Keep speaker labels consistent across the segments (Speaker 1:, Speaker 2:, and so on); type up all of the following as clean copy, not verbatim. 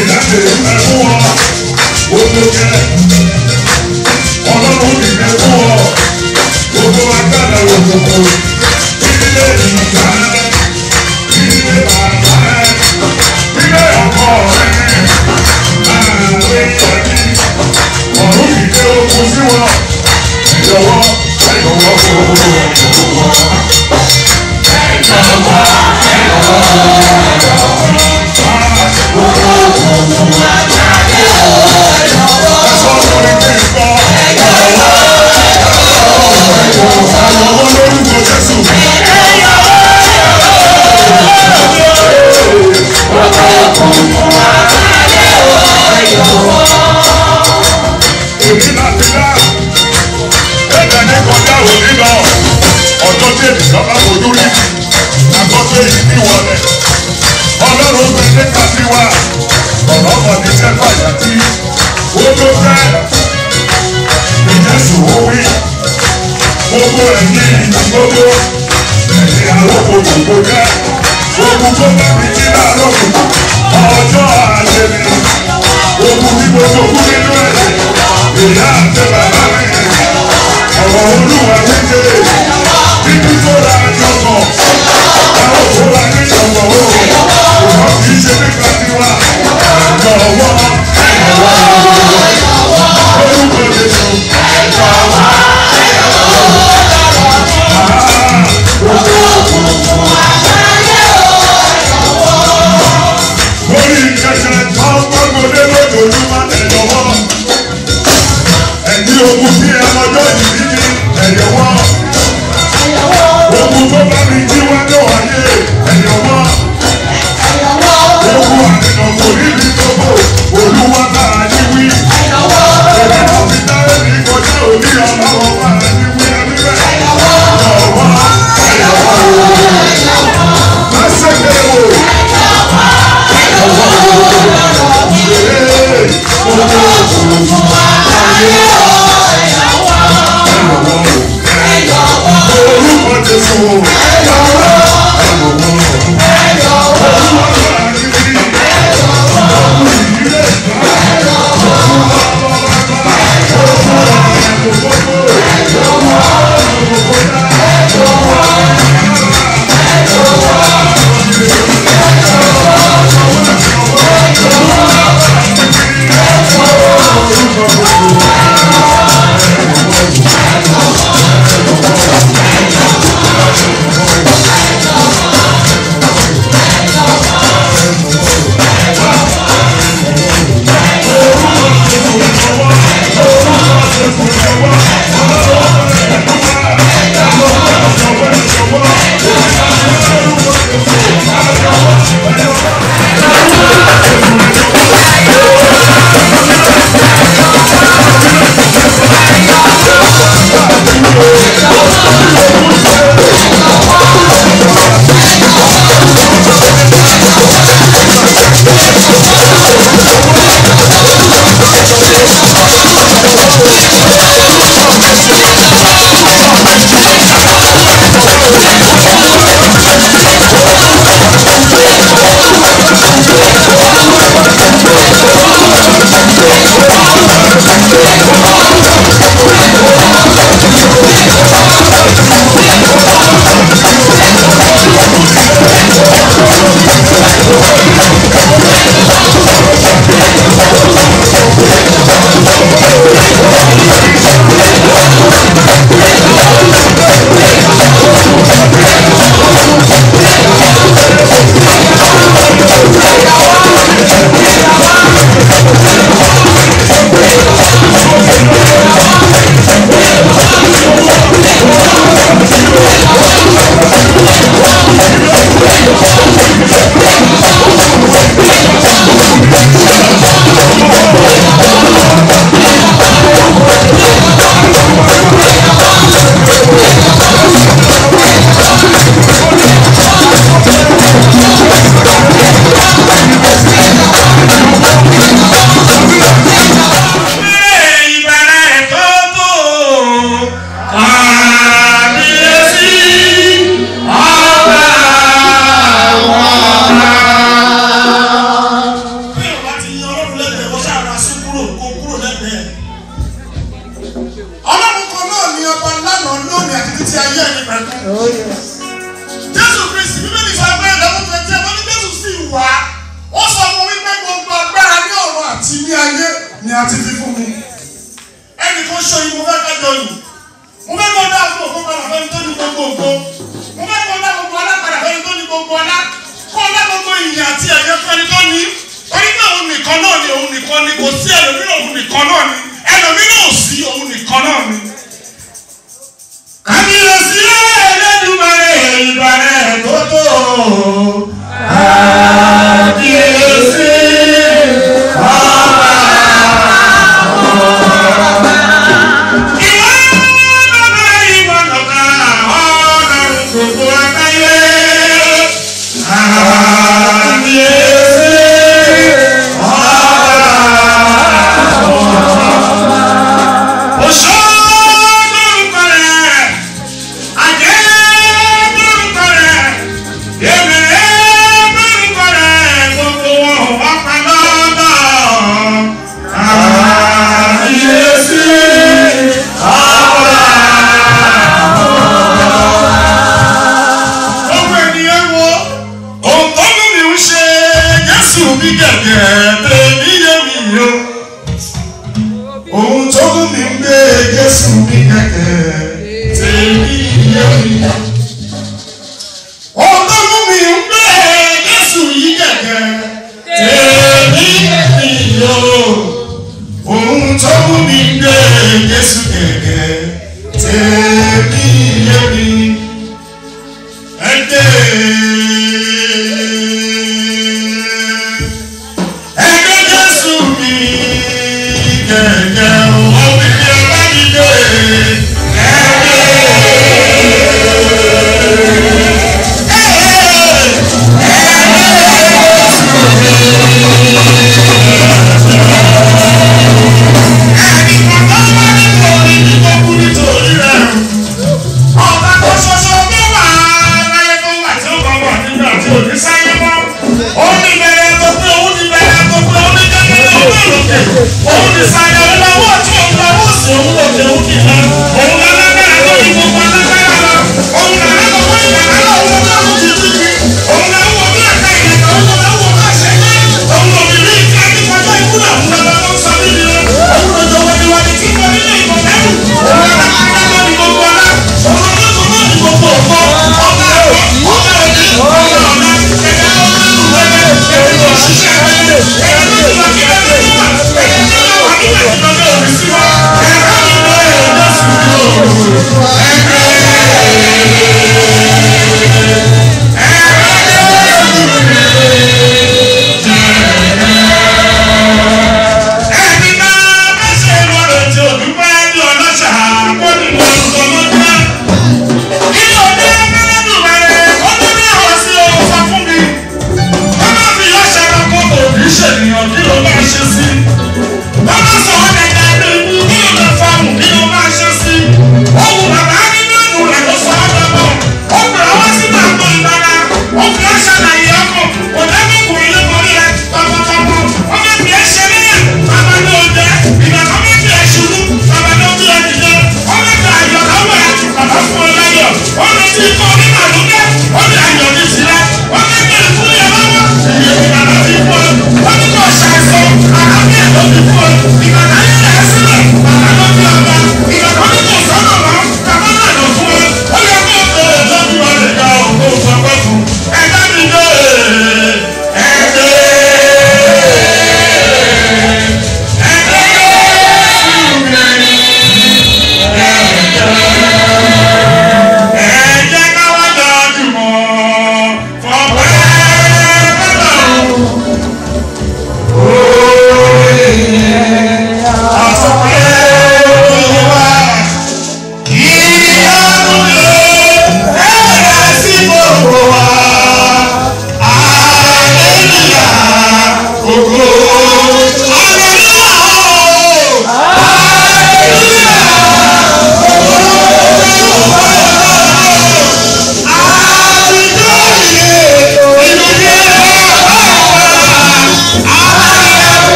Speaker 1: ìdájọ́ ìfẹ́ fún ọ gbogbo jẹ ọlọ́run ìfẹ́ fún ọ gbogbo agbára òkùnkùn ilé ìjà ilé bàbá ilé ọkọ rẹ láàrin ìyàní ọ̀run ìfẹ́ okun sí wọn ẹ̀yọ̀wọ́ ẹ̀yọ̀wọ́ Ọlọ́run gbẹ̀dẹ̀ kàtíwá ọ̀rọ̀ ọ̀dẹ̀ sẹ́fà yàtí ó tó fẹ́ ìjẹ́sùn owí gbogbo ẹ̀yìn ìgbà gbogbo ẹ̀yìn àlọ́kò gbogbo jẹ́ ogun tó bá mi jí láàárọ̀ ọjọ́ àṣẹmi ogun tí gbogbo kú nínú ẹ̀jẹ̀ ìyá àti bàbá mi ọ̀rọ̀ olúwa wíjẹ́ títí tó ra jọ̀kọ̀ àwọn tó wà ní ìjọ̀kọ̀ ó kì í ṣe nípa tiwa ẹ̀jọ̀wọ́ orúkọ Jésù ẹ̀jọ̀wọ́ lórí ìkẹsẹ̀ tó gbọ́gbọ́dé lójoojúmọ́ ẹ̀jọ̀wọ́ ẹ̀dí ogun sí ẹ lọ́jọ́ ìdíjí ẹ̀jọ̀wọ́ ogun tó bá mi jí wá ní wáyé ẹ̀jọ̀wọ́ ogun àdìnà kò ní ní gbogbo olúwa náà ní wí èmi náà fi dáre ní kọjá òní ọlọ́wọ́ máa ní wí ẹni bẹ́ẹ̀ ẹ̀jọ̀wọ́ lásìkò èwo orúkọ Jésù ni ọba lánàá lónìí àti títí ayé ẹni pẹ̀lú. Jésù Kristi bíbélì sọ pé ẹ̀dẹ́gbọ́n tó jẹ́ wọ́n ní Jésù sì wá. Ó sọ fún wípé gbogbo agbára ní ọ̀run àti ní ayé ni a ti fi fún mi. Ẹnì kan ṣe yìí mo fẹ́ kájọ yìí. Mo fẹ́ kọ́ dá fún òkú padà fẹ́ni tó ní gbogbo ògo. Mo fẹ́ kọ́ dá gbogbo ọlá padà fẹ́ni tó ní gbogbo ọlá. Kọ́ dá gbogbo ìyìn àti ẹ̀yẹ fẹ́ni tó ní. Orí náà òun nìkan náà ni òun nìkan ni kò sí ẹlòmíràn òun nìkan náà ni. Ẹlòmíràn ò sí òun nìkan náà ni. Kábíyèsí Ẹlẹ́dùmarè ìbàrẹ̀ tó tó. Kábíyèsí ọba ọba. Ìwọ bàbá ìwọ lọ́ba ọlọ́run gbogbo àgbáyé. Kábíyèsí ọba ọba. Oṣó lórúkọ rẹ̀, àjẹ́ lórúkọ rẹ̀, èmèrè lórúkọ rẹ̀, gbogbo wọn wá pa lọ́dọ̀. Kábíyèsí ọba ọba. Gbogbo ènìyàn wo ohun tó mú mi ń ṣe Jésù bí gẹ̀gẹ̀ tèmi yé mi yó. Ohun tó mú mi ń gbé Jésù bí gẹ̀gẹ̀ tèmi yé mi yó. Ohun tó mú mi ń gbé Jésù yí gẹ̀gẹ̀ tèmi yé mi yó. Ohun tó mú mi ń gbé Jésù gẹ̀gẹ̀ tèmi yé mi. Ẹgbẹ́ Jésù mi gẹ̀gẹ̀ òun mi ní ọba mi dé. Òun ti sáyà lọ́wọ́ tí òun lọ́wọ́ sí òun lòkè òun kìí.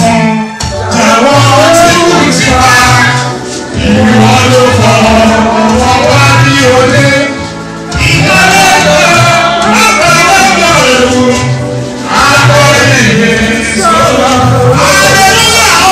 Speaker 1: sàn jẹ́wọ́ tí kò ti wá ìwọ ló fọ́ wọ́n wá ní olé ìgbàlódé àgbàlagbà ewu akọ̀yẹ̀yẹ sọ̀rọ̀ hallelujah.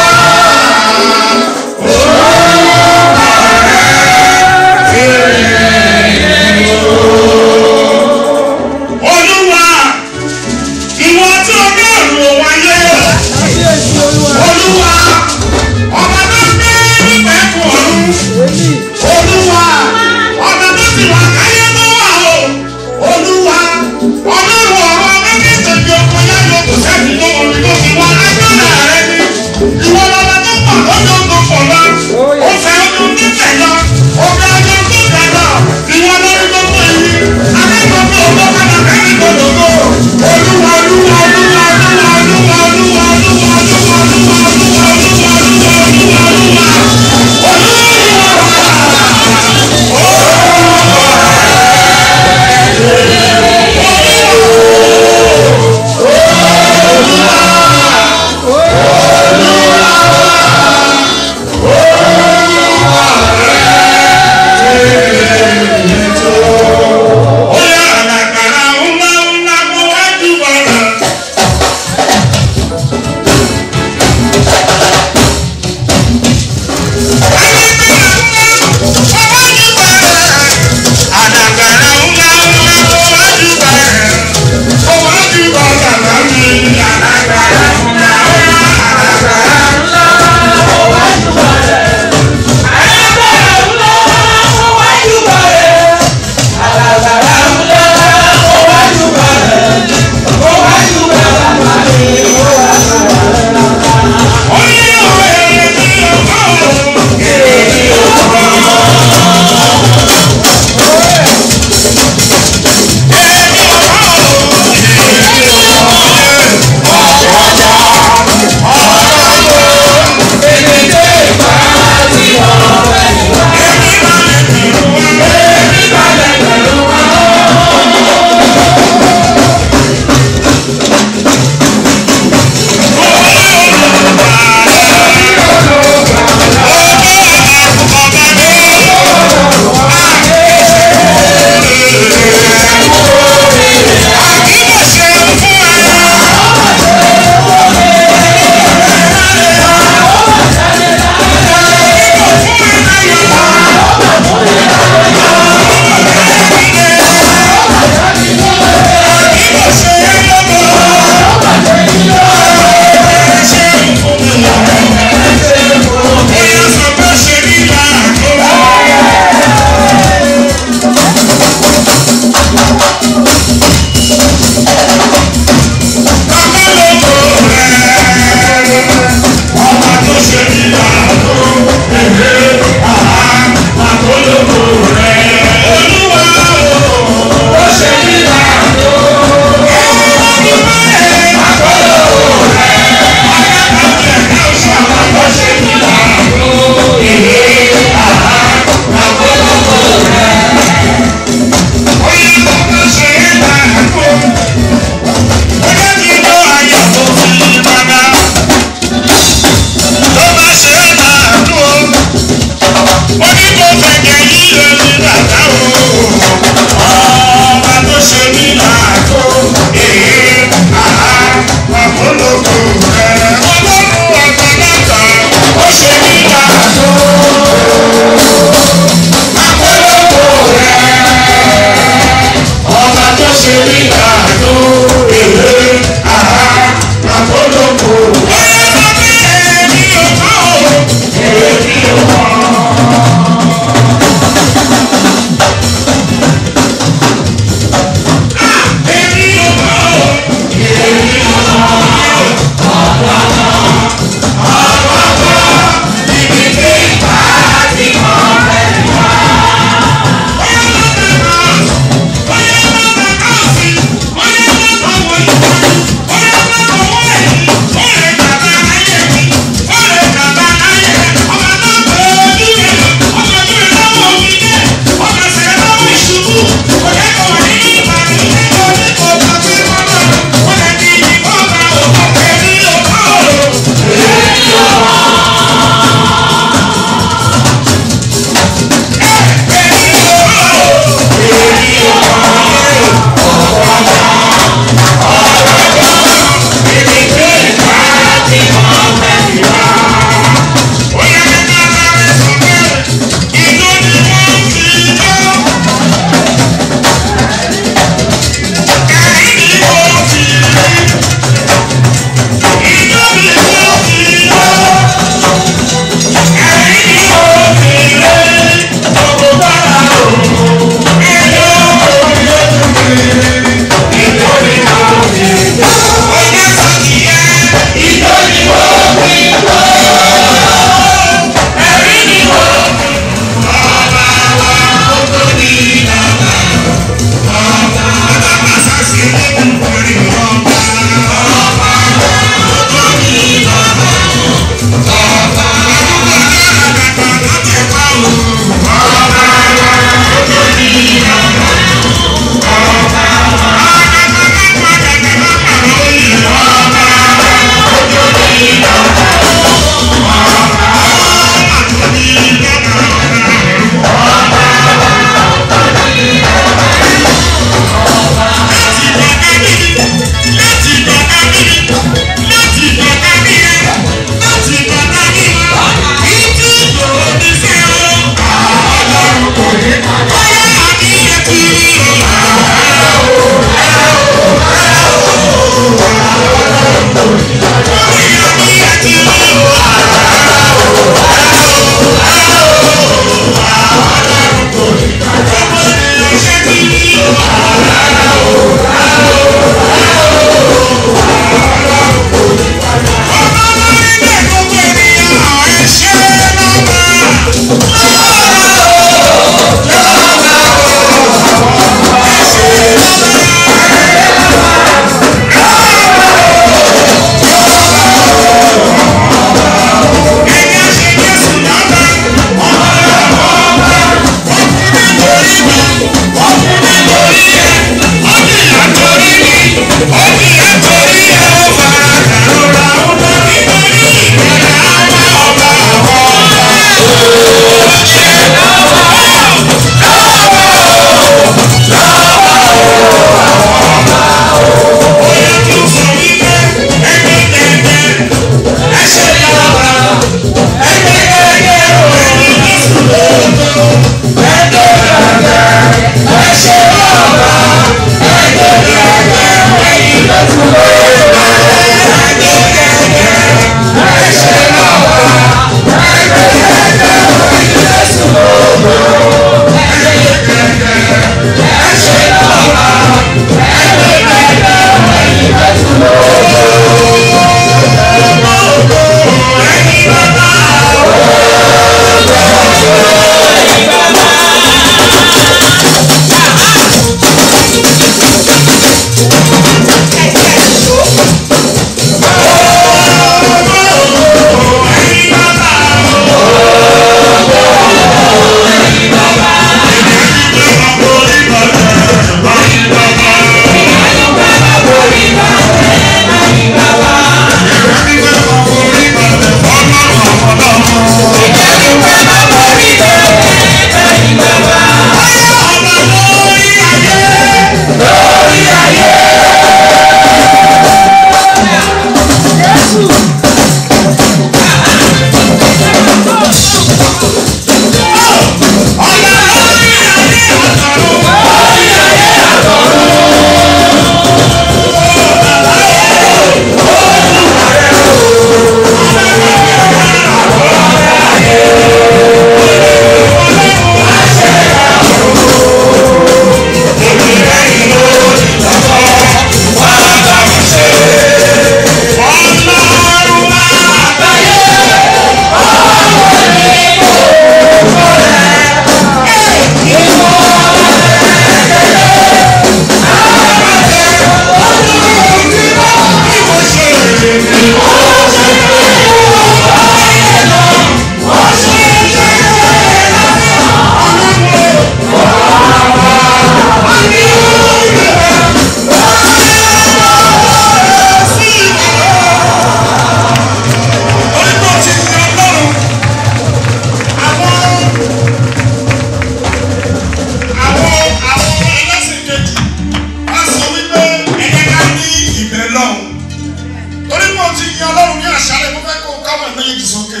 Speaker 2: mo ti yan Ọlọ́run ní àṣálẹ́ mo fẹ́ kó káwọn méjèèjì sókè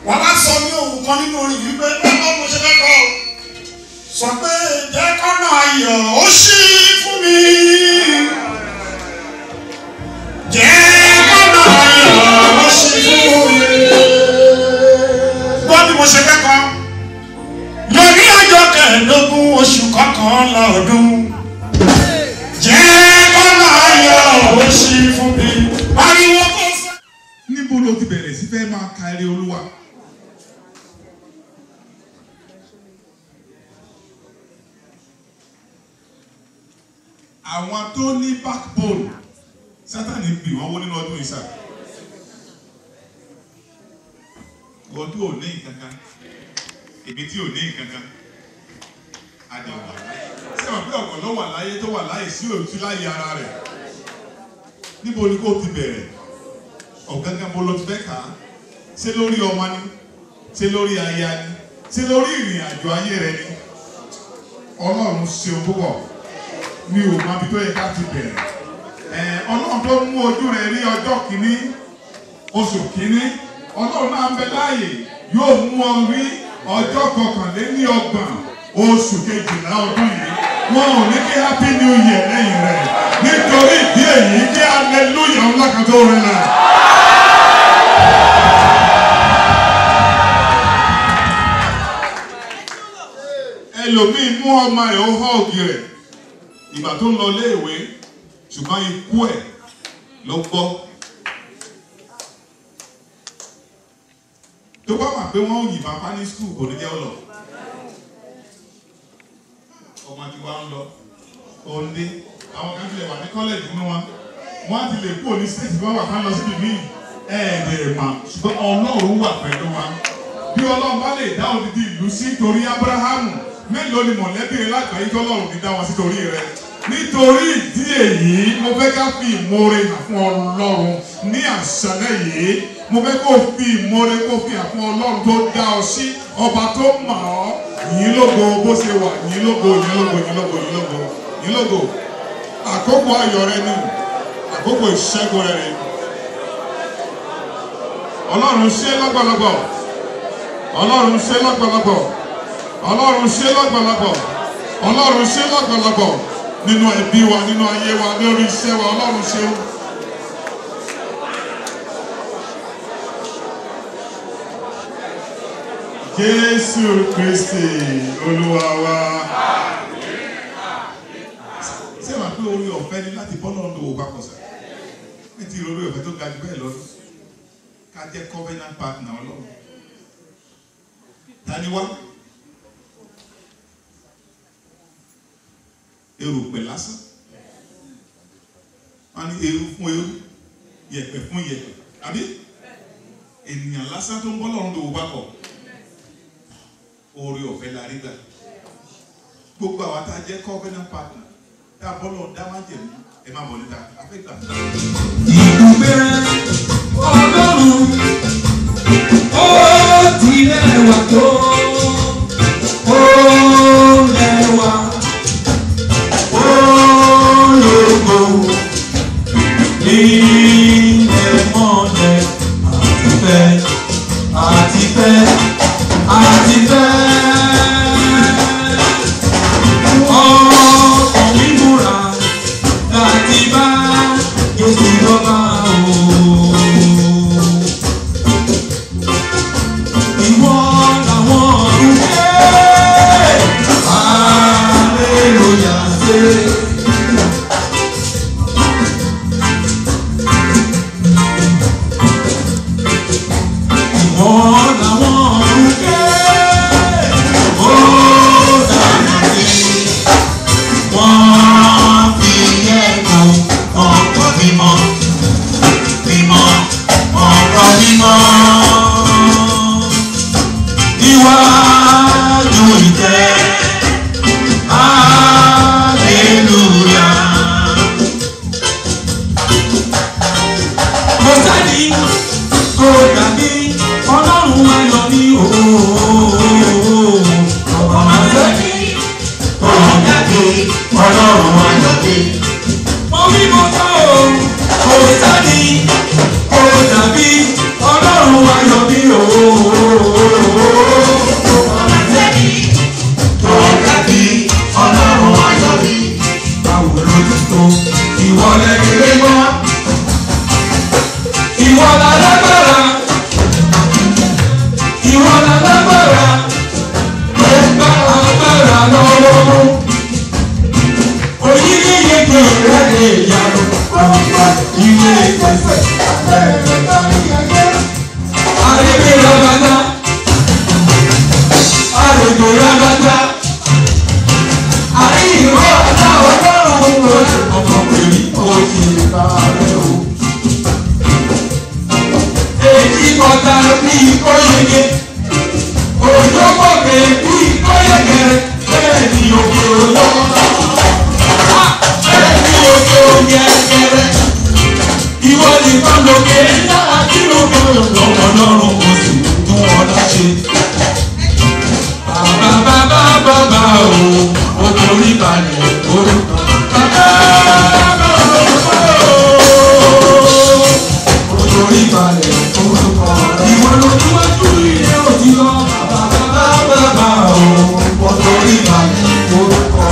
Speaker 2: wọ́n bá sọ ní ohun kan nínú orin yìí pé báwo mo ṣe fẹ́ kọ́ sọ pé jẹ́ kọ́nà ayọ̀ ó ṣí fún mi jẹ́ kọ́nà ayọ̀ ó ṣí fún mi gbọ́ bí mo ṣe fẹ́ kọ́ lórí ọjọ́ kẹẹ̀ẹ́dógún oṣù kọkànlá ọdún jẹ́ kọ́nà ayọ̀ ó ṣí fún mi ariwo kò sọ.
Speaker 1: níbo ló ti bẹ̀rẹ̀ sí fẹ́ máa ka eré Olúwa? àwọn tó ní backbone Sátánì bì wọ́n wó nínú ọdún ìsà wọ́n tó ò ní nǹkankan èmi tí ò ní nǹkankan àdàwà ṣé wọn pé ọ̀pọ̀ ló wà láyé tó wà láyé sí òtún láyé ara rẹ̀ níbo ni kò ti bẹ̀rẹ̀ ọ̀gángan bó ló ti fẹ́ kà á ṣé lórí ọmọ ni ṣé lórí aya ni ṣé lórí ìrìn àjò ayé rẹ ni Ọlọ́run ṣeun púpọ̀ mi ò mọ ibi tó yẹ ká ti bẹ̀rẹ̀ Ọlọ́run tó mú ojú rẹ̀ rí ọjọ́ kìíní oṣù kìíní Ọlọ́run náà ń bẹ láàyè yóò mú ọ rí ọjọ́ 29 oṣù kejìlá ọdún yìí wọn ò ní kí happy new year lẹ́yìn rẹ̀ nítorí ìdí èyí kí hallelujah ńlá kan tó rẹ̀ náà. ẹlòmíì mú ọmọ rẹ̀ ó họ́ ògì rẹ̀ ìgbà tó ń lọ léèwé ṣùgbọ́n ikú ẹ̀ ló gbọ́. tó bá wà pé wọ́n yìnbọn pa ní skul kò ní jẹ́ ọ lọ. ọmọ tí wàá ń lọ òǹdé àwọn kan ti lè wà ní kọ́lẹ̀jì nínú wọn wọ́n á ti lè kú òní stéètì wọn wà ká lọ síbi míì ẹ̀ẹ́dẹ̀ẹ̀ mà ṣùgbọ́n Ọlọ́run wà pẹ̀lú wa. bí Ọlọ́run bá lè dá odidi ìlú sí torí Ábúráhámù mélòó ni mọ̀lẹ́bí rẹ lágbàáyé tí Ọlọ́run ti dá wọn sí torí rẹ. nítorí ìdí èyí mo fẹ́ ká fi ìmoore hàn fún Ọlọ́run ní àṣálẹ́ yìí mo fẹ́ kó fi ìmoore kó fi hàn fún Ọlọ́run tó dá ọ sí ọba tó mọ̀ ọ́ yìn lógo bó ṣe wà yìn lógo yìn lógo yìn lógo yìn lógo yìn lógo àkókò ayọ̀ rẹ ni àkókò ìṣẹ́gun rẹ ni Ọlọ́run ṣe lọ́pọ̀lọpọ̀ Ọlọ́run ṣe lọ́pọ̀lọpọ̀ Ọlọ́run ṣe lọ́pọ̀lọpọ̀ Ọlọ́run ṣe lọ́pọ̀lọpọ̀ nínú ẹbí wa nínú ayé wa lórí iṣẹ́ wa Ọlọ́run ṣe. Jésù Kristi Olúwa wa. Ṣé wàá pé orí ọ̀fẹ́ ni láti bọ́ lọ́run lówó bá kọ̀sẹ̀? Ní ti orí ọ̀fẹ́ tó ga jù bẹ́ẹ̀ lọ́dún. Ká jẹ́ covenant partner Ọlọ́run. Ta ni wá? Erùpẹ̀ lásán. Wọ́n ní eru fún eru, yẹ̀pẹ̀ fún yẹ̀pẹ̀. Àbí? Ènìyàn lásán tó ń bọ́ lọ́run lówó bá kọ̀. Orí ọ̀fẹ́ la rí gbà. Gbogbo àwa tá a jẹ́ covenant partner tá a bọ́lọ̀ dá máa jẹ̀mú ẹ máa bọ̀ níta afẹ́ gbà.
Speaker 3: Ìdúgbẹ́ Ọlọ́run ó ti lẹ́wà tó ó lẹ́wà ó lógo ilẹ̀ mọ́lẹ̀ àti fẹ́. Ọkàn mi múra láti bá Jésù lọ́ba o. Ìwọ làwọn ọ̀run ṣe, hallelujah ṣe. Ìwọ làwọn ọ̀run ṣe. Wọ́n fi ẹ̀kọ́ ọkọ̀ mímọ́ mímọ́ ọkọ̀ mímọ́ níwájú ìtẹ́ hallelujah. Kò sẹ́ni kò dàbí Ọlọ́run ayọ̀ ní òòó ọmọ sẹ́ni Ọlọ́run ayọ̀dé. Mo wí mo sọ o, ìpèsè abẹ́rẹ́ kárí ayé. Àrègbè rabata, àrègbè rabata, àrí ìró àtà ọlọ́run lórí ọmọkùnrin òkè ìbàrẹ̀ o. Èyí kọta bí ìkóyege, òjò kọ̀kẹ́ bí ìkóyegẹrẹ, bẹ́ẹ̀ ni òkè olóńgbò. Bẹ́ẹ̀ ni òkè ògẹ̀gẹ̀rẹ̀, ìwọ nìkan lókè náà kí ló ń lọ lọ́wọ́ kò sì tún ọ̀dà ṣe. Bàbá o, o torí balẹ̀ orúkọ. Bàbá o, o torí balẹ̀ orúkọ. Ìwọ ló tún wá tún ilé òjì lọ. Bàbá o, o torí balẹ̀ orúkọ.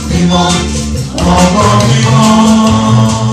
Speaker 3: Mímọ́, ọmọ mímọ́.